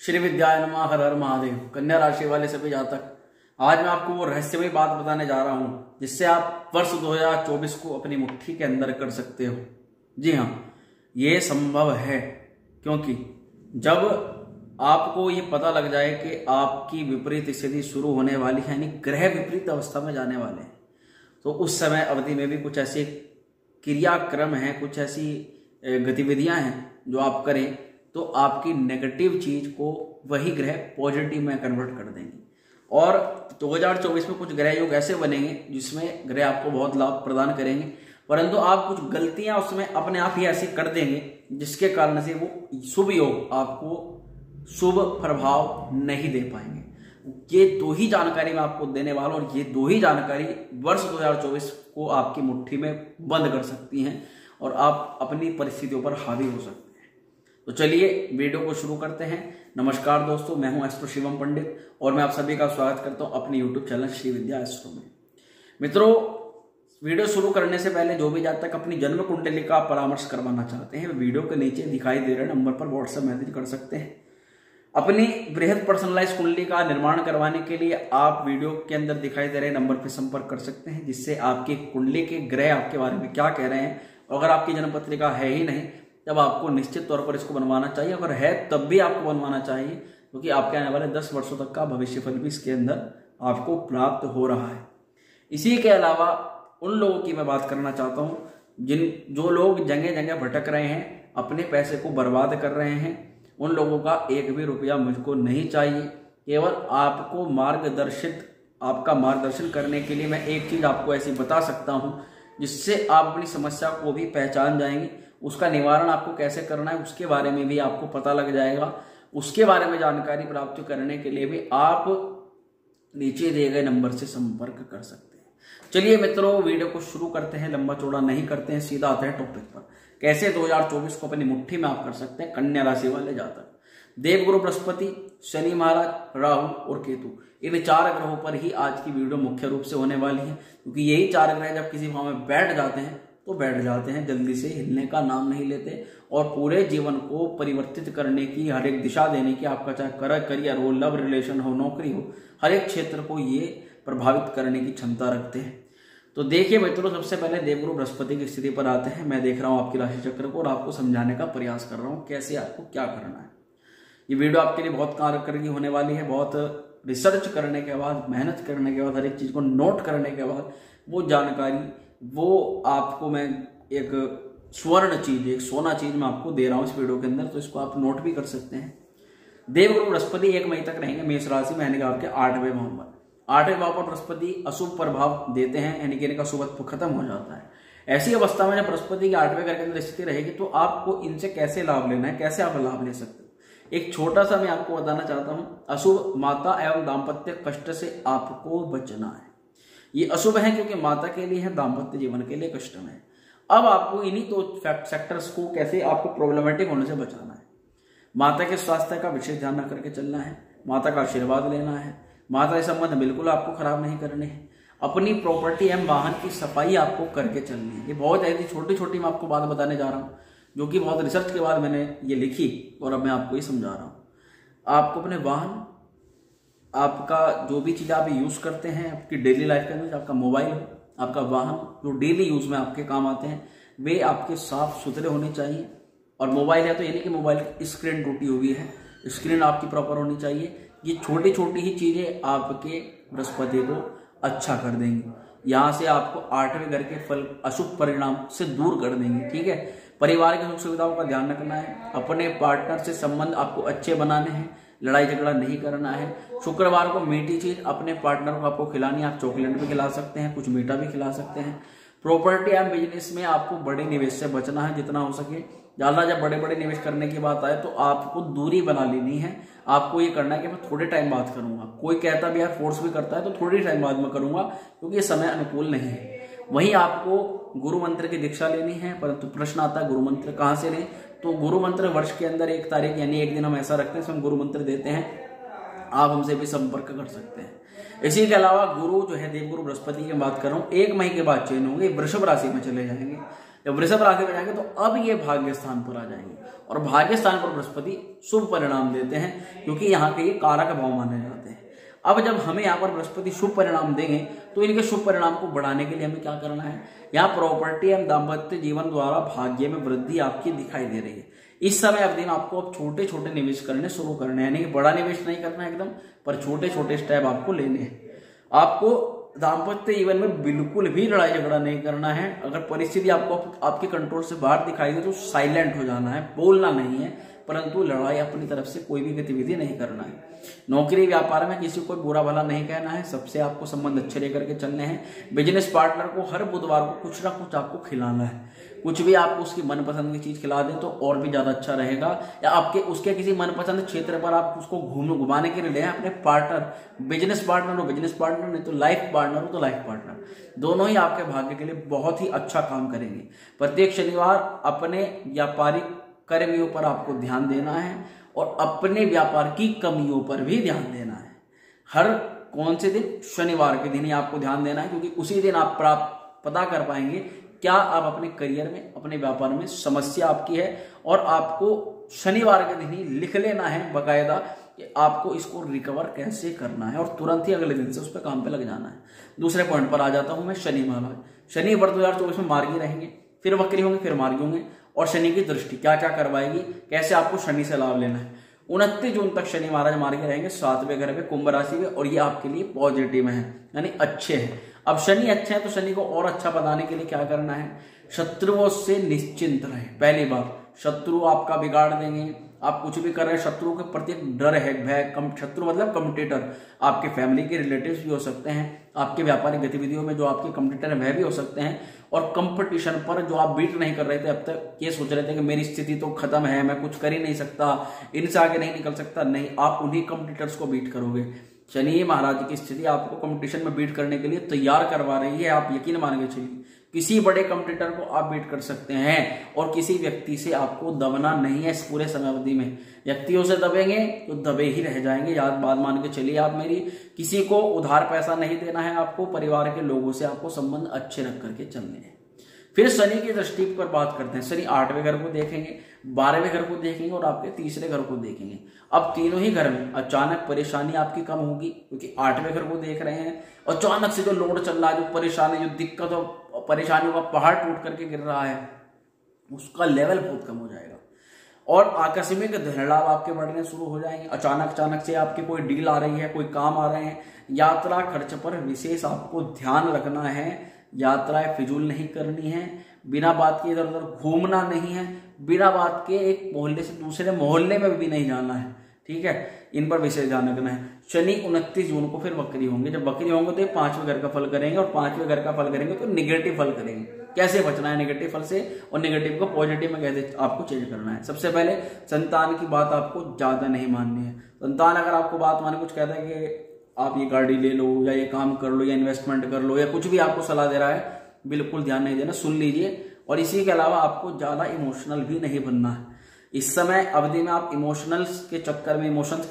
श्री विद्याय नमः। हर हर महादेव। कन्या राशि वाले सभी जातक, आज मैं आपको वो रहस्यमय बात बताने जा रहा हूं जिससे आप वर्ष 2024 को अपनी मुट्ठी के अंदर कर सकते हो। जी हाँ, ये संभव है, क्योंकि जब आपको ये पता लग जाए कि आपकी विपरीत स्थिति शुरू होने वाली है, यानी ग्रह विपरीत अवस्था में जाने वाले हैं, तो उस समय अवधि में भी कुछ ऐसे क्रियाक्रम हैं, कुछ ऐसी गतिविधियां हैं जो आप करें तो आपकी नेगेटिव चीज को वही ग्रह पॉजिटिव में कन्वर्ट कर देंगे। और 2024 में कुछ ग्रह योग ऐसे बनेंगे जिसमें ग्रह आपको बहुत लाभ प्रदान करेंगे, परंतु आप कुछ गलतियां उसमें अपने आप ही ऐसी कर देंगे जिसके कारण से वो शुभ योग आपको शुभ प्रभाव नहीं दे पाएंगे। ये दो ही जानकारी मैं आपको देने वाला हूं, और ये दो ही जानकारी वर्ष 2024 को आपकी मुट्ठी में बंद कर सकती हैं और आप अपनी परिस्थितियों पर हावी हो सकते हैं। तो चलिए वीडियो को शुरू करते हैं। नमस्कार दोस्तों, मैं हूं एस्ट्रो शिवम पंडित और मैं आप सभी का स्वागत करता हूं अपने यूट्यूब चैनल श्री विद्या एस्ट्रो में। मित्रों, वीडियो शुरू करने से पहले जो भी जातक अपनी जन्म कुंडली का परामर्श करवाना चाहते हैं, वीडियो के नीचे दिखाई दे रहे नंबर पर व्हाट्सएप मैसेज कर सकते हैं। अपनी बृहद पर्सनलाइज कुंडली का निर्माण करवाने के लिए आप वीडियो के अंदर दिखाई दे रहे नंबर पर संपर्क कर सकते हैं, जिससे आपकी कुंडली के ग्रह आपके बारे में क्या कह रहे हैं। अगर आपकी जन्म पत्रिका है ही नहीं तब आपको निश्चित तौर पर इसको बनवाना चाहिए, अगर है तब भी आपको बनवाना चाहिए, क्योंकि आपके आने वाले 10 वर्षों तक का भविष्य फल भी इसके अंदर आपको प्राप्त हो रहा है। इसी के अलावा उन लोगों की मैं बात करना चाहता हूं जो लोग जगह जगह भटक रहे हैं, अपने पैसे को बर्बाद कर रहे हैं, उन लोगों का एक भी रुपया मुझको नहीं चाहिए। केवल आपको आपका मार्गदर्शन करने के लिए मैं एक चीज आपको ऐसी बता सकता हूं जिससे आप अपनी समस्या को भी पहचान जाएंगे। उसका निवारण आपको कैसे करना है उसके बारे में भी आपको पता लग जाएगा। उसके बारे में जानकारी प्राप्त करने के लिए भी आप नीचे दिए गए नंबर से संपर्क कर सकते हैं। चलिए मित्रों, वीडियो को शुरू करते हैं, लंबा चौड़ा नहीं करते हैं, सीधा आते हैं टॉपिक पर। कैसे 2024 को अपनी मुट्ठी में आप कर सकते हैं। कन्या राशि वाले जातक, देवगुरु बृहस्पति, शनि महाराज, राहु और केतु, इन 4 ग्रहों पर ही आज की वीडियो मुख्य रूप से होने वाली है, क्योंकि यही 4 ग्रह जब किसी भाव में बैठ जाते हैं तो बैठ जाते हैं, जल्दी से हिलने का नाम नहीं लेते, और पूरे जीवन को परिवर्तित करने की, हर एक दिशा देने की, आपका चाहे करियर हो, लव रिलेशन हो, नौकरी हो, हर एक क्षेत्र को ये प्रभावित करने की क्षमता रखते हैं। तो देखिए मित्रों, सबसे पहले देवगुरु बृहस्पति की स्थिति पर आते हैं। मैं देख रहा हूं आपकी राशि चक्र को और आपको समझाने का प्रयास कर रहा हूं कैसे आपको क्या करना है। ये वीडियो आपके लिए बहुत कारगर होने वाली है। बहुत रिसर्च करने के बाद, मेहनत करने के बाद, हर एक चीज को नोट करने के बाद वो जानकारी, वो आपको मैं एक स्वर्ण चीज, एक सोना चीज मैं आपको दे रहा हूं इस वीडियो के अंदर, तो इसको आप नोट भी कर सकते हैं। देवगुरु बृहस्पति 1 मई तक रहेंगे मेष राशि में, यानी कि आपके 8वें भाव पर। 8वें भाव पर बृहस्पति अशुभ प्रभाव देते हैं, यानी कि इनका शुभत्व खत्म हो जाता है। ऐसी अवस्था में जब बृहस्पति के 8वें घर के अंदर स्थिति रहेगी तो आपको इनसे कैसे लाभ लेना है, कैसे आप लाभ ले सकते हो। एक छोटा सा मैं आपको बताना चाहता हूं। अशुभ माता एवं दाम्पत्य कष्ट से आपको बचना है। ये अशुभ है क्योंकि माता के लिए है, दाम्पत्य जीवन के लिए कष्ट में है। अब आपको इन्हीं तो सेक्टर्स को कैसे आपको प्रॉब्लमेटिक होने से बचाना है। माता के स्वास्थ्य का विशेष ध्यान रख करके चलना है, माता का आशीर्वाद लेना है, माता के संबंध बिल्कुल आपको खराब नहीं करने हैं, अपनी प्रॉपर्टी एवं वाहन की सफाई आपको करके चलनी है। ये बहुत ऐसी छोटी छोटी मैं आपको बात बताने जा रहा हूँ जो कि बहुत रिसर्च के बाद मैंने ये लिखी और अब मैं आपको ये समझा रहा हूँ। आपको अपने वाहन, आपका जो भी चीज आप यूज करते हैं आपकी डेली लाइफ के अंदर, आपका मोबाइल हो, आपका वाहन जो डेली यूज में आपके काम आते हैं, वे आपके साफ सुथरे होने चाहिए। और मोबाइल है तो यानी कि मोबाइल की स्क्रीन टूटी हुई है, स्क्रीन आपकी प्रॉपर होनी चाहिए। ये छोटी छोटी ही चीजें आपके बृहस्पति को अच्छा कर देंगी। यहाँ से आपको 8वें घर के फल अशुभ परिणाम से दूर कर देंगे। ठीक है, परिवार की सुख सुविधाओं का ध्यान रखना है, अपने पार्टनर से संबंध आपको अच्छे बनाने हैं, लड़ाई झगड़ा नहीं करना है। शुक्रवार को मीठी चीज अपने पार्टनर को आपको खिलानी है। आप चॉकलेट भी खिला सकते हैं, कुछ मीठा भी खिला सकते हैं। प्रॉपर्टी एंड बिजनेस में आपको बड़े निवेश से बचना है जितना हो सके। ज्यादा जब बड़े बड़े निवेश करने की बात आए तो आपको दूरी बना लेनी है। आपको ये करना है कि मैं थोड़े टाइम बाद करूंगा। कोई कहता भी है, फोर्स भी करता है तो थोड़ी टाइम बाद में करूंगा, क्योंकि ये समय अनुकूल नहीं है। वहीं आपको गुरु मंत्र की दीक्षा लेनी है, परंतु प्रश्न आता है गुरु मंत्र कहां से लें। तो गुरु मंत्र वर्ष के अंदर 1 तारीख यानी एक दिन हम ऐसा रखते हैं इसमें गुरु मंत्र देते हैं, आप हमसे भी संपर्क कर सकते हैं। इसी के अलावा गुरु जो है देवगुरु बृहस्पति की बात कर रहा हूं, 1 मई के बाद चेंज होंगे, वृषभ राशि में चले जाएंगे। जब वृषभ राशि में जाएंगे तो अब ये भाग्य स्थान पर आ जाएंगे, और भाग्य स्थान पर बृहस्पति शुभ परिणाम देते हैं क्योंकि यहाँ के ये कारक भाव माने जाते हैं। अब जब हमें यहाँ पर बृहस्पति शुभ परिणाम देंगे तो इनके शुभ परिणाम को बढ़ाने के लिए हमें क्या करना है, यहाँ प्रॉपर्टी एवं दाम्पत्य जीवन द्वारा भाग्य में वृद्धि आपकी दिखाई दे रही है। इस समय अवधि में आपको अब छोटे छोटे निवेश करने शुरू करने हैं, यानी कि बड़ा निवेश नहीं करना है एकदम, पर छोटे छोटे स्टेप आपको लेने हैं। आपको दाम्पत्य जीवन में बिल्कुल भी लड़ाई झगड़ा नहीं करना है। अगर परिस्थिति आपको आपके कंट्रोल से बाहर दिखाई दे तो साइलेंट हो जाना है, बोलना नहीं है, परंतु लड़ाई अपनी तरफ से कोई भी गतिविधि नहीं करना है। नौकरी व्यापार में किसी को बुरा भला नहीं कहना है, सबसे आपको संबंध अच्छे लेकर के चलने हैं। बिजनेस पार्टनर को हर बुधवार को कुछ ना कुछ आपको खिलाना है, कुछ भी आपको उसकी मनपसंद की चीज खिला दें तो और भी ज्यादा अच्छा रहेगा। या आपके उसके किसी मनपसंद क्षेत्र पर आप उसको घुमाने के लिए ले अपने पार्टनर, बिजनेस पार्टनर हो बिजनेस पार्टनर, नहीं तो लाइफ पार्टनर हो तो लाइफ पार्टनर, दोनों ही आपके भाग्य के लिए बहुत ही अच्छा काम करेंगे। प्रत्येक शनिवार अपने व्यापारिक कर्मियों पर आपको ध्यान देना है और अपने व्यापार की कमियों पर भी ध्यान देना है। हर कौन से दिन, शनिवार के दिन ही आपको ध्यान देना है, क्योंकि उसी दिन आप पता कर पाएंगे क्या आप अपने करियर में, अपने व्यापार में समस्या आपकी है, और आपको शनिवार के दिन ही लिख लेना है बकायदा कि आपको इसको रिकवर कैसे करना है, और तुरंत ही अगले दिन से उस पर काम पे लग जाना है। दूसरे पॉइंट पर आ जाता हूं मैं, शनि महाराज। शनि वर्ष 2024 में मार्गी रहेंगे, फिर वक्री होंगे, फिर मार्गी होंगे, और शनि की दृष्टि क्या क्या करवाएगी, कैसे आपको शनि से लाभ लेना है। 29 जून तक शनि महाराज मार्गी रहेंगे 7वें घर में कुंभ राशि में, और ये आपके लिए पॉजिटिव है, यानी अच्छे हैं। अब शनि अच्छे हैं तो शनि को और अच्छा बनाने के लिए क्या करना है, शत्रुओं से निश्चिंत रहे। पहली बात, शत्रु आपका बिगाड़ देंगे, आप कुछ भी कर रहे हैं शत्रु के प्रति एक डर है, भय। शत्रु मतलब कॉम्पिटिटर, आपके फैमिली के रिलेटिव्स भी हो सकते हैं, आपके व्यापारिक गतिविधियों में जो आपके कॉम्पिटिटर है वह भी हो सकते हैं, और कंपटीशन पर जो आप बीट नहीं कर रहे थे अब तक, ये सोच रहे थे कि मेरी स्थिति तो खत्म है, मैं कुछ कर ही नहीं सकता, इनसे आगे नहीं निकल सकता, नहीं, आप उन्हीं कॉम्पिटिटर्स को बीट करोगे। शनि महाराज की स्थिति आपको कंपटीशन में बीट करने के लिए तैयार करवा रही है। आप यकीन मान के चलिए किसी बड़े कंपटीटर को आप बीट कर सकते हैं, और किसी व्यक्ति से आपको दबना नहीं है। इस पूरे समय अवधि में व्यक्तियों से दबेंगे तो दबे ही रह जाएंगे, याद बात मान के चलिए आप मेरी। किसी को उधार पैसा नहीं देना है आपको, परिवार के लोगों से आपको संबंध अच्छे रख करके चलने हैं। फिर शनि की दृष्टि पर बात करते हैं। शनि 8वें घर को देखेंगे, 12वें घर को देखेंगे, और आपके तीसरे घर को देखेंगे। अब तीनों ही घर में अचानक परेशानी आपकी कम होगी, क्योंकि 8वें घर को देख रहे हैं। अचानक से जो लोड चल रहा है, जो परेशानी, जो दिक्कत और परेशानियों का पहाड़ टूट करके गिर रहा है, उसका लेवल बहुत कम हो जाएगा, और आकस्मिक धन लाभ आपके बढ़ने शुरू हो जाएंगे। अचानक से आपकी कोई डील आ रही है, कोई काम आ रहे हैं। यात्रा खर्च पर विशेष आपको ध्यान रखना है, यात्राएं फिजूल नहीं करनी है, बिना बात के इधर उधर घूमना नहीं है, बिना बात के एक मोहल्ले से दूसरे मोहल्ले में भी नहीं जाना है, ठीक है, इन पर विशेष ध्यान रखना है। शनि 29 जून को फिर वक्री होंगे। जब वक्री होंगे तो 5वें घर का फल करेंगे, और 5वें घर का फल करेंगे तो निगेटिव फल करेंगे। कैसे बचना है नेगेटिव फल से, और नेगेटिव को पॉजिटिव में कैसे आपको चेंज करना है। सबसे पहले संतान की बात आपको ज्यादा नहीं माननी है। संतान अगर आपको बात माने, कुछ कहता है कि आप ये गाड़ी ले लो, या ये काम कर लो, या इन्वेस्टमेंट कर लो, या कुछ भी आपको सलाह दे रहा है, बिल्कुल ध्यान नहीं देना, सुन लीजिए। और इसी के अलावा आपको ज्यादा इमोशनल भी नहीं बनना है। इस समय अवधि में आप इमोशंस के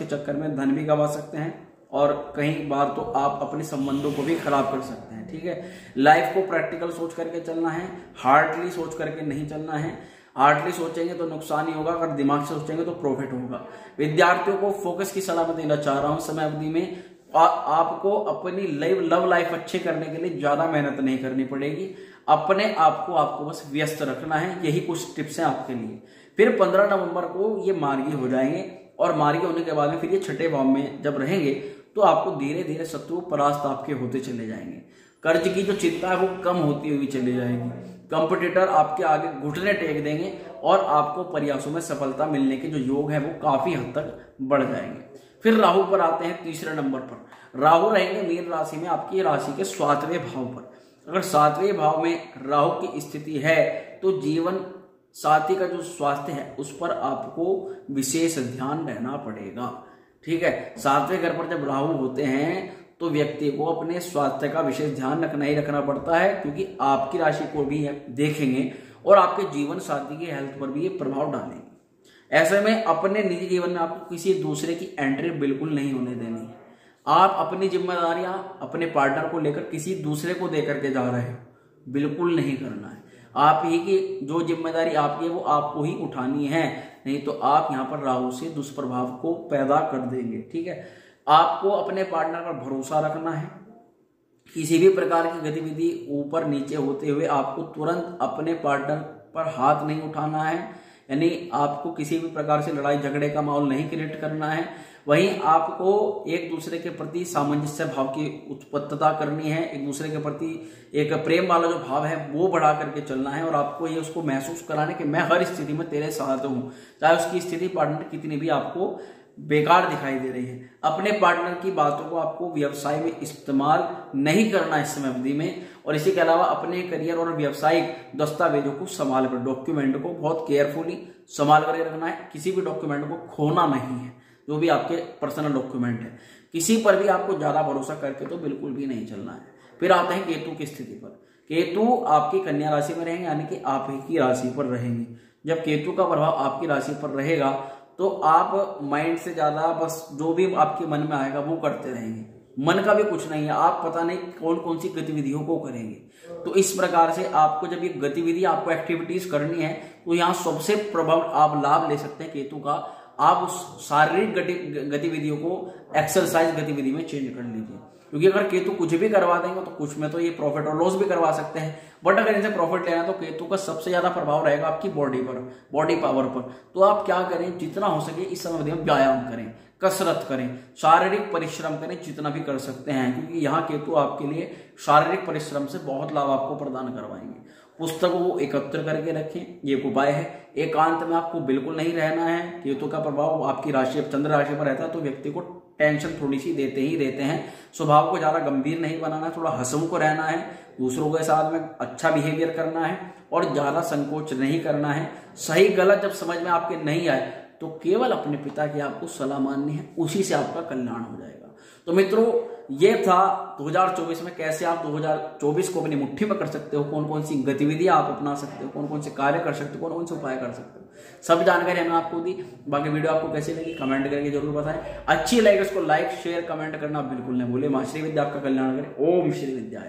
चक्कर में धन भी गंवा सकते हैं, और कई बार तो आप अपने संबंधों को भी खराब कर सकते हैं, ठीक है। लाइफ को प्रैक्टिकल सोच करके चलना है, हार्डली सोच करके नहीं चलना है। हार्डली सोचेंगे तो नुकसान ही होगा, अगर दिमाग से सोचेंगे तो प्रॉफिट होगा। विद्यार्थियों को फोकस की सलाह देना चाह रहा हूं। समय अवधि में आपको अपनी लव लाइफ अच्छे करने के लिए ज्यादा मेहनत नहीं करनी पड़ेगी, अपने आप को आपको बस व्यस्त रखना है। यही कुछ टिप्स हैं आपके लिए। फिर 15 नवंबर को ये मार्गी हो जाएंगे, और मार्गी होने के बाद में फिर ये 6ठे भाव में जब रहेंगे तो आपको धीरे धीरे शत्रु परास्त आपके होते चले जाएंगे। कर्ज की जो चिंता है वो कम होती हुई चली जाएगी। कंपटीटर आपके आगे घुटने टेक देंगे, और आपको प्रयासों में सफलता मिलने के जो योग है वो काफी हद तक बढ़ जाएंगे। फिर राहु पर आते हैं तीसरे नंबर पर। राहु रहेंगे मीन राशि में, आपकी राशि के 7वें भाव पर। अगर 7वें भाव में राहु की स्थिति है तो जीवन साथी का जो स्वास्थ्य है उस पर आपको विशेष ध्यान रहना पड़ेगा, ठीक है। 7वें घर पर जब राहु होते हैं तो व्यक्ति को अपने स्वास्थ्य का विशेष ध्यान रखना ही रखना पड़ता है, क्योंकि आपकी राशि को भी देखेंगे और आपके जीवन साथी के हेल्थ पर भी ये प्रभाव डालेंगे। ऐसे में अपने निजी जीवन में आपको किसी दूसरे की एंट्री बिल्कुल नहीं होने देनी है। आप अपनी जिम्मेदारियां अपने पार्टनर को लेकर किसी दूसरे को देकर के जा रहे हो, बिल्कुल नहीं करना है। आप ही की जो जिम्मेदारी आपकी है वो आपको ही उठानी है, नहीं तो आप यहाँ पर राहु से दुष्प्रभाव को पैदा कर देंगे। ठीक है, आपको अपने पार्टनर पर भरोसा रखना है। किसी भी प्रकार की गतिविधि ऊपर नीचे होते हुए आपको तुरंत अपने पार्टनर पर हाथ नहीं उठाना है, यानी आपको किसी भी प्रकार से लड़ाई झगड़े का माहौल नहीं क्रिएट करना है। वहीं आपको एक दूसरे के प्रति सामंजस्य भाव की उत्पत्तता करनी है, एक दूसरे के प्रति एक प्रेम वाला जो भाव है वो बढ़ा करके चलना है, और आपको ये उसको महसूस कराना कि मैं हर स्थिति में तेरे साथ हूं, चाहे उसकी स्थिति पार्टनर कितनी भी आपको बेकार दिखाई दे रही है। अपने पार्टनर की बातों को आपको व्यवसाय में इस्तेमाल नहीं करना इस समय अवधि में, और इसी के अलावा अपने करियर और व्यवसायिक दस्तावेजों को संभाल कर, डॉक्यूमेंट को बहुत केयरफुली संभाल कर रखना है। किसी भी डॉक्यूमेंट को खोना नहीं है, जो भी आपके पर्सनल डॉक्यूमेंट है। किसी पर भी आपको ज्यादा भरोसा करके तो बिल्कुल भी नहीं चलना है। फिर आते हैं केतु की स्थिति पर। केतु आपकी कन्या राशि में रहेंगे, यानी कि आप ही की राशि पर रहेंगे। जब केतु का प्रभाव आपकी राशि पर रहेगा तो आप माइंड से ज्यादा बस जो भी आपके मन में आएगा वो करते रहेंगे, मन का भी कुछ नहीं है, आप पता नहीं कौन कौन सी गतिविधियों को करेंगे। तो इस प्रकार से आपको जब ये गतिविधि आपको एक्टिविटीज करनी है तो यहाँ सबसे प्रभाव आप लाभ ले सकते हैं केतु का। आप उस शारीरिक गतिविधियों को एक्सरसाइज गतिविधि में चेंज कर लीजिए, क्योंकि अगर केतु कुछ भी करवा देंगे तो कुछ में तो ये प्रॉफिट और लॉस भी करवा सकते हैं, बट अगर इनसे प्रॉफिट लेना तो केतु का सबसे ज्यादा प्रभाव रहेगा आपकी बॉडी पर, बॉडी पावर पर। तो आप क्या करें, जितना हो सके इस समय में व्यायाम करें, कसरत करें, शारीरिक परिश्रम करें जितना भी कर सकते हैं, क्योंकि यहाँ केतु आपके लिए शारीरिक परिश्रम से बहुत लाभ आपको प्रदान करवाएंगे। पुस्तकों को एकत्र करके रखें, ये एक उपाय है। एकांत में आपको बिल्कुल नहीं रहना है। केतु का प्रभाव आपकी राशि चंद्र राशि पर रहता है तो व्यक्ति को टेंशन थोड़ी सी देते ही देते हैं। स्वभाव को ज्यादा गंभीर नहीं बनाना है, थोड़ा हंसमुख रहना है, दूसरों के साथ में अच्छा बिहेवियर करना है और ज्यादा संकोच नहीं करना है। सही गलत जब समझ में आपके नहीं आए तो केवल अपने पिता की आपको सलाह माननी है, उसी से आपका कल्याण हो जाएगा। तो मित्रों, ये था 2024 में कैसे आप 2024 को अपनी मुट्ठी में कर सकते हो, कौन कौन सी गतिविधियां आप अपना सकते हो, कौन कौन से कार्य कर सकते हो, कौन कौन से उपाय कर सकते हो, सब जानकारी हमने आपको दी। बाकी वीडियो आपको कैसी लगी कमेंट करके जरूर बताएं। अच्छी लगे उसको लाइक शेयर कमेंट करना बिल्कुल नहीं भूले। मां श्री विद्या आपका कल्याण करे। ओम श्री विद्या।